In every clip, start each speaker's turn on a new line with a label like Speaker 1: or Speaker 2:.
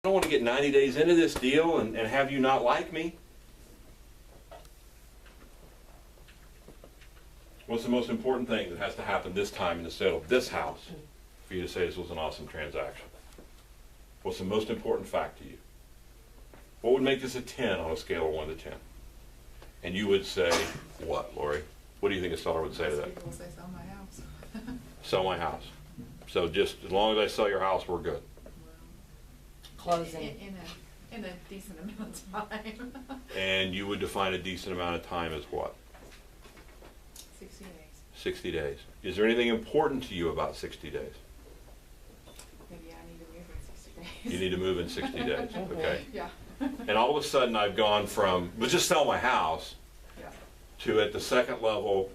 Speaker 1: don't want to get 90 days into this deal and have you not like me. What's the most important thing that has to happen this time in the sale of this house for you to say this was an awesome transaction? What's the most important fact to you? What would make this a 10 on a scale of 1 to 10? And you would say, what, Lori? What do you think a seller would say to that?
Speaker 2: People will say, sell my house.
Speaker 1: Sell my house. So just as long as I sell your house, we're good.
Speaker 3: Closing.
Speaker 2: In a decent amount of time.
Speaker 1: And you would define a decent amount of time as what?
Speaker 2: 60 days.
Speaker 1: 60 days. Is there anything important to you about 60 days?
Speaker 2: Maybe I need to move in 60 days.
Speaker 1: You need to move in 60 days, okay?
Speaker 2: Yeah.
Speaker 1: And all of a sudden I've gone from, well, just sell my house,
Speaker 2: Yeah.
Speaker 1: to at the second level,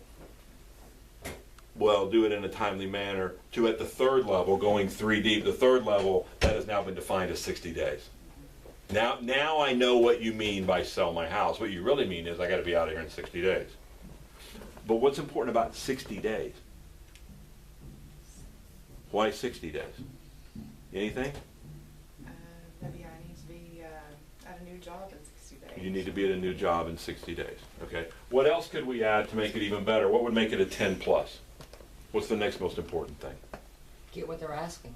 Speaker 1: well, do it in a timely manner, to at the third level, going 3 deep, the third level, that has now been defined as 60 days. Now I know what you mean by sell my house. What you really mean is I got to be out of here in 60 days. But what's important about 60 days? Why 60 days? Anything?
Speaker 2: Maybe I need to be at a new job in 60 days.
Speaker 1: You need to be at a new job in 60 days, okay? What else could we add to make it even better? What would make it a 10 plus? What's the next most important thing?
Speaker 3: Get what they're asking.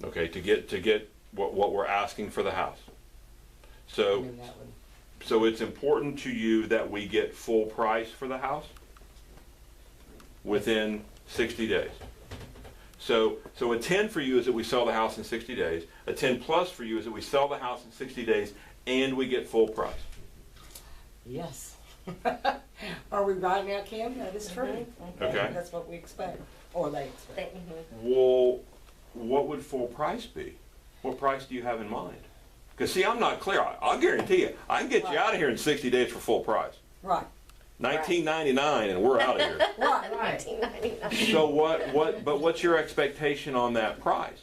Speaker 1: Okay, to get what we're asking for the house. So,
Speaker 3: Maybe that would.
Speaker 1: so it's important to you that we get full price for the house within 60 days. So a 10 for you is that we sell the house in 60 days. A 10 plus for you is that we sell the house in 60 days and we get full price.
Speaker 3: Yes. Are we right now, Kim? That is true.
Speaker 1: Okay.
Speaker 3: That's what we expect, or they expect.
Speaker 1: Well, what would full price be? What price do you have in mind? Because see, I'm not clear. I'll guarantee you, I can get you out of here in 60 days for full price.
Speaker 3: Right.
Speaker 1: $19.99 and we're out of here.
Speaker 3: Right.
Speaker 4: $19.99.
Speaker 1: So but what's your expectation on that price?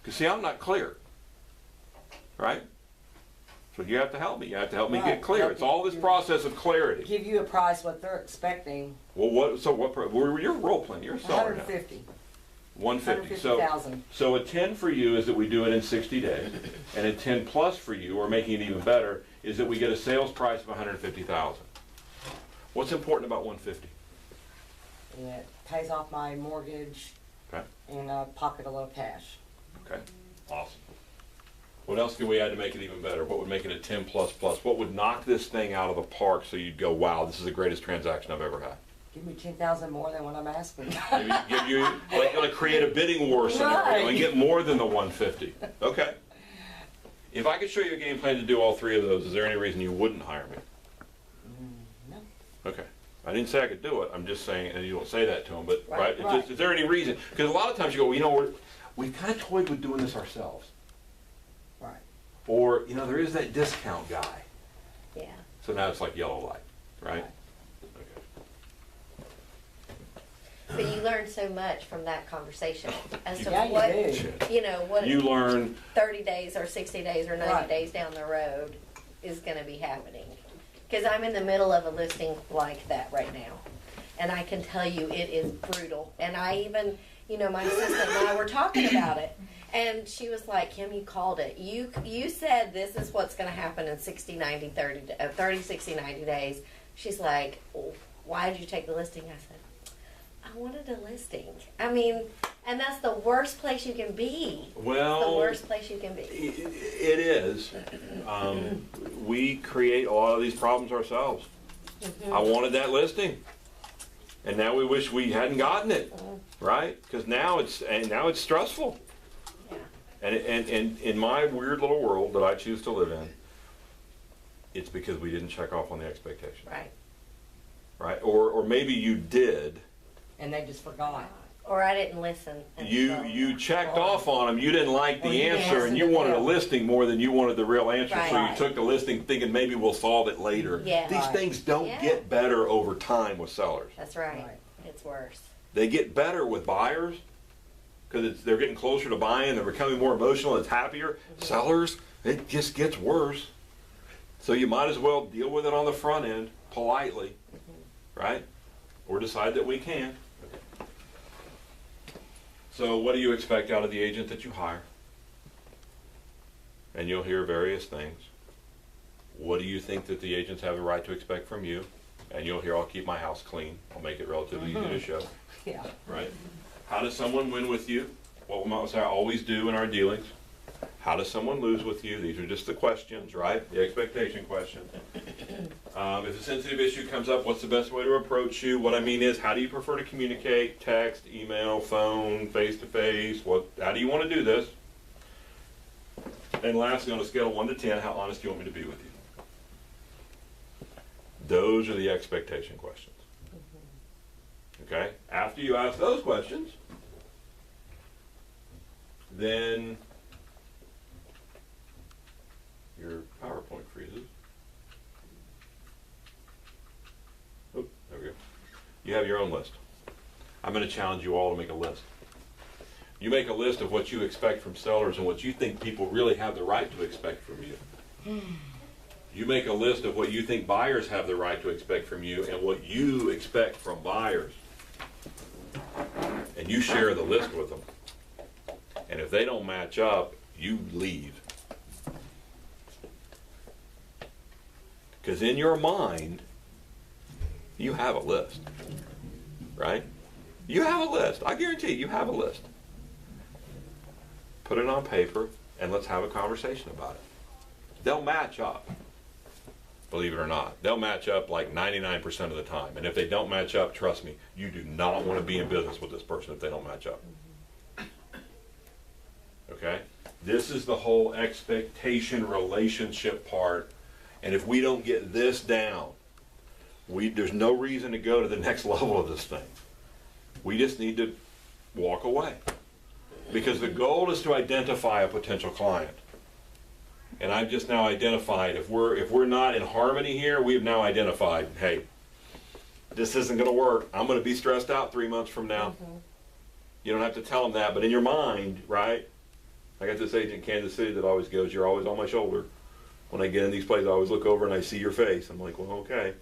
Speaker 1: Because see, I'm not clear, right? So you have to help me. You have to help me get clear. It's all this process of clarity.
Speaker 3: Give you a price what they're expecting.
Speaker 1: Well, you're role playing. You're a seller now.
Speaker 3: 150.
Speaker 1: 150.
Speaker 3: 150,000.
Speaker 1: So a 10 for you is that we do it in 60 days, and a 10 plus for you, or making it even better, is that we get a sales price of 150,000. What's important about 150?
Speaker 3: And it pays off my mortgage.
Speaker 1: Okay.
Speaker 3: And pocket a little cash.
Speaker 1: Okay. Awesome. What else can we add to make it even better? What would make it a 10 plus plus? What would knock this thing out of the park so you'd go, wow, this is the greatest transaction I've ever had?
Speaker 3: Give me 10,000 more than what I'm asking.
Speaker 1: Maybe give you, like create a bidding war scenario and get more than the 150. Okay. If I could show you a game plan to do all three of those, is there any reason you wouldn't hire me?
Speaker 3: No.
Speaker 1: Okay. I didn't say I could do it. I'm just saying, and you don't say that to them, but right? It's
Speaker 3: Right.
Speaker 1: just, is there any reason? Because a lot of times you go, well, you know, we've kind of toyed with doing this ourselves.
Speaker 3: Right.
Speaker 1: Or, you know, there is that discount guy.
Speaker 4: Yeah.
Speaker 1: So now it's like yellow light, right? Okay.
Speaker 4: But you learn so much from that conversation as to
Speaker 3: Yeah, you
Speaker 4: what,
Speaker 3: do.
Speaker 4: you know, what
Speaker 1: You learn,
Speaker 4: 30 days or 60 days or 90
Speaker 3: Right.
Speaker 4: days down the road is going to be happening. Because I'm in the middle of a listing like that right now. And I can tell you it is brutal. And I even, you know, my assistant and I were talking about it. And she was like, Kim, you called it. You said this is what's going to happen in 60, 90, 30, 60, 90 days. She's like, oh, why did you take the listing? I said, I wanted a listing. I mean, and that's the worst place you can be.
Speaker 1: well,
Speaker 4: The worst place you can be.
Speaker 1: it is. We create a lot of these problems ourselves. I wanted that listing. And now we wish we hadn't gotten it, right? Because now it's stressful.
Speaker 4: Yeah.
Speaker 1: And in my weird little world that I choose to live in, it's because we didn't check off on the expectation.
Speaker 4: Right.
Speaker 1: Right? Or maybe you did.
Speaker 3: And they just forgot.
Speaker 4: Or I didn't listen. and
Speaker 1: You
Speaker 4: so-
Speaker 1: checked off on them. You didn't like
Speaker 3: Or
Speaker 1: the
Speaker 3: you didn't
Speaker 1: answer, and
Speaker 3: listen
Speaker 1: you
Speaker 3: to
Speaker 1: wanted a
Speaker 3: them.
Speaker 1: listing more than you wanted the real answer. So you
Speaker 4: Right.
Speaker 1: took the listing thinking maybe we'll solve it later.
Speaker 4: Yeah.
Speaker 1: These
Speaker 3: Right.
Speaker 1: things don't
Speaker 4: Yeah.
Speaker 1: get better over time with sellers.
Speaker 4: That's right.
Speaker 3: Right.
Speaker 4: It's worse.
Speaker 1: They get better with buyers because they're getting closer to buying. They're becoming more emotional. It's happier. Sellers, it just gets worse. So you might as well deal with it on the front end politely, right? Or decide that we can't. So what do you expect out of the agent that you hire? And you'll hear various things. What do you think that the agents have the right to expect from you? And you'll hear, I'll keep my house clean. I'll make it relatively easy to show.
Speaker 3: Yeah.
Speaker 1: Right? How does someone win with you? What must I always do in our dealings? How does someone lose with you? These are just the questions, right? The expectation questions. If a sensitive issue comes up, what's the best way to approach you? What I mean is, how do you prefer to communicate? Text, email, phone, face-to-face? How do you want to do this? And lastly, on a scale of 1 to 10, how honest do you want me to be with you? Those are the expectation questions. Okay? After you ask those questions, then your PowerPoint freezes. Oh, there we go. You have your own list. I'm going to challenge you all to make a list. You make a list of what you expect from sellers and what you think people really have the right to expect from you. You make a list of what you think buyers have the right to expect from you and what you expect from buyers. And you share the list with them. And if they don't match up, you leave. Because in your mind, you have a list, right? You have a list. I guarantee you have a list. Put it on paper and let's have a conversation about it. They'll match up, believe it or not. They'll match up like 99% of the time. And if they don't match up, trust me, you do not want to be in business with this person if they don't match up. Okay? This is the whole expectation relationship part. And if we don't get this down, there's no reason to go to the next level of this thing. We just need to walk away. Because the goal is to identify a potential client. And I've just now identified, if we're not in harmony here, we've now identified, hey, this isn't going to work. I'm going to be stressed out 3 months from now. You don't have to tell them that, but in your mind, right? I got this agent in Kansas City that always goes, you're always on my shoulder. When I get in these places, I always look over and I see your face. I'm like, well, okay.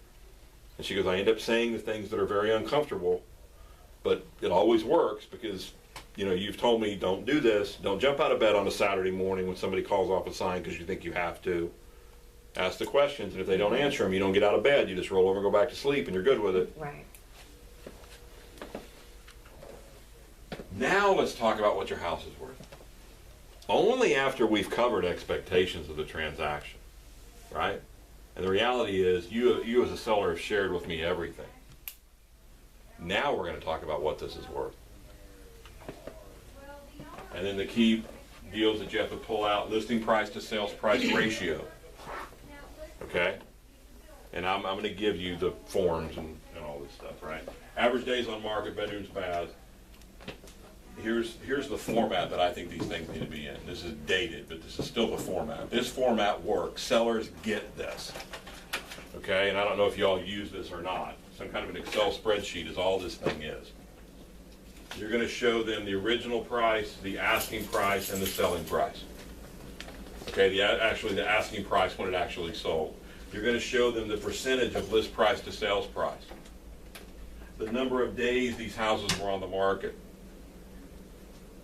Speaker 1: And she goes, I end up saying the things that are very uncomfortable, but it always works because, you've told me don't do this. Don't jump out of bed on a Saturday morning when somebody calls off a sign because you think you have to. Ask the questions, and if they don't answer them, you don't get out of bed. You just roll over and go back to sleep, and you're good with it.
Speaker 4: Right.
Speaker 1: Now let's talk about what your house is worth. Only after we've covered expectations of the transaction, right? And the reality is, you as a seller have shared with me everything. Now we're going to talk about what this is worth. And then the key deals that you have to pull out, listing price to sales price ratio. Okay? And I'm going to give you the forms and all this stuff, right? Average days on market, bedrooms, baths. Here's the format that I think these things need to be in. This is dated, but this is still the format. This format works. Sellers get this. Okay? And I don't know if you all use this or not. Some kind of an Excel spreadsheet is all this thing is. You're going to show them the original price, the asking price, and the selling price. Okay, actually the asking price when it actually sold. You're going to show them the percentage of list price to sales price. The number of days these houses were on the market.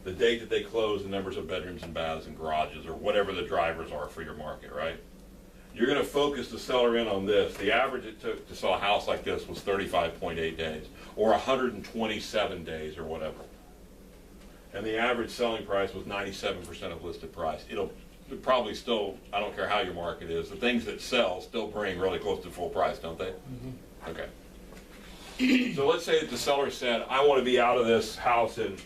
Speaker 1: The date that they closed, the numbers of bedrooms and baths and garages, or whatever the drivers are for your market, right? You're going to focus the seller in on this. The average it took to sell a house like this was 35.8 days, or 127 days, or whatever. And the average selling price was 97% of listed price. It'll probably still, I don't care how your market is, the things that sell still bring really close to full price, don't they? Mm-hmm. Okay. So let's say that the seller said, I want to be out of this house in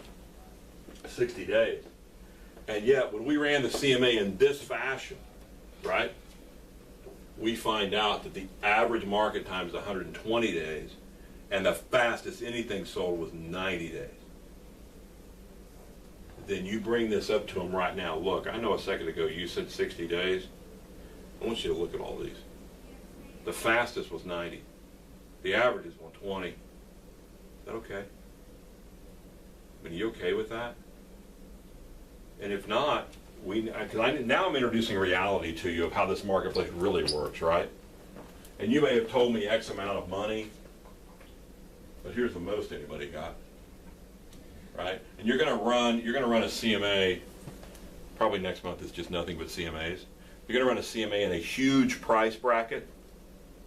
Speaker 1: 60 days. And yet, when we ran the CMA in this fashion, right, we find out that the average market time is 120 days, and the fastest anything sold was 90 days. Then you bring this up to them right now. Look, I know a second ago you said 60 days. I want you to look at all these. The fastest was 90. The average is 120. Is that okay? I mean, are you okay with that? And if not, now I'm introducing a reality to you of how this marketplace really works, right? And you may have told me X amount of money, but here's the most anybody got. right? And you're gonna run a CMA, probably next month is just nothing but CMAs. You're gonna run a CMA in a huge price bracket,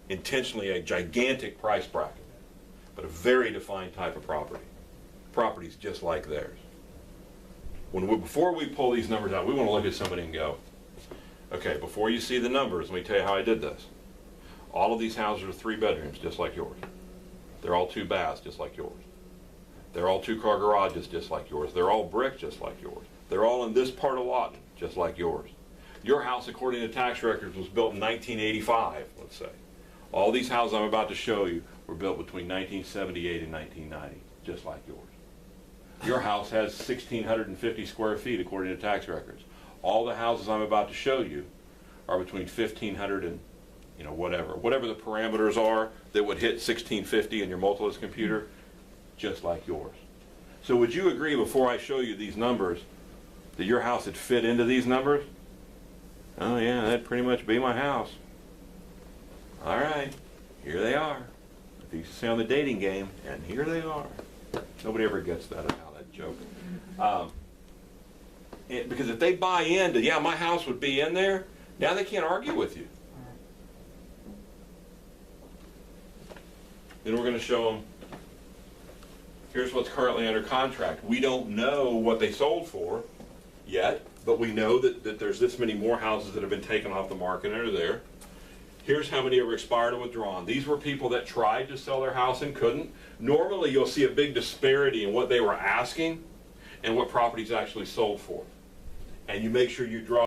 Speaker 1: intentionally a gigantic price bracket, but a very defined type of property. Properties just like theirs. Before we pull these numbers out, we wanna look at somebody and go, okay, before you see the numbers, let me tell you how I did this. All of these houses are 3 bedrooms, just like yours. They're all 2 baths, just like yours. They're all 2-car garages, just like yours. They're all brick, just like yours. They're all in this part of Lawton, just like yours. Your house, according to tax records, was built in 1985, let's say. All these houses I'm about to show you were built between 1978 and 1990, just like yours. Your house has 1,650 square feet, according to tax records. All the houses I'm about to show you are between 1,500 and, whatever the parameters are that would hit 1,650 in your multilist computer, just like yours. So would you agree, before I show you these numbers, that your house would fit into these numbers? Oh yeah, that'd pretty much be my house. All right, here they are. If you say on the dating game, and here they are. Nobody ever gets that joke. Because if they buy into, yeah, my house would be in there, now they can't argue with you. Then we're going to show them, here's what's currently under contract. We don't know what they sold for yet, but we know that there's this many more houses that have been taken off the market and are there. Here's how many are expired or withdrawn. These were people that tried to sell their house and couldn't. Normally you'll see a big disparity in what they were asking and what properties actually sold for. And you make sure you draw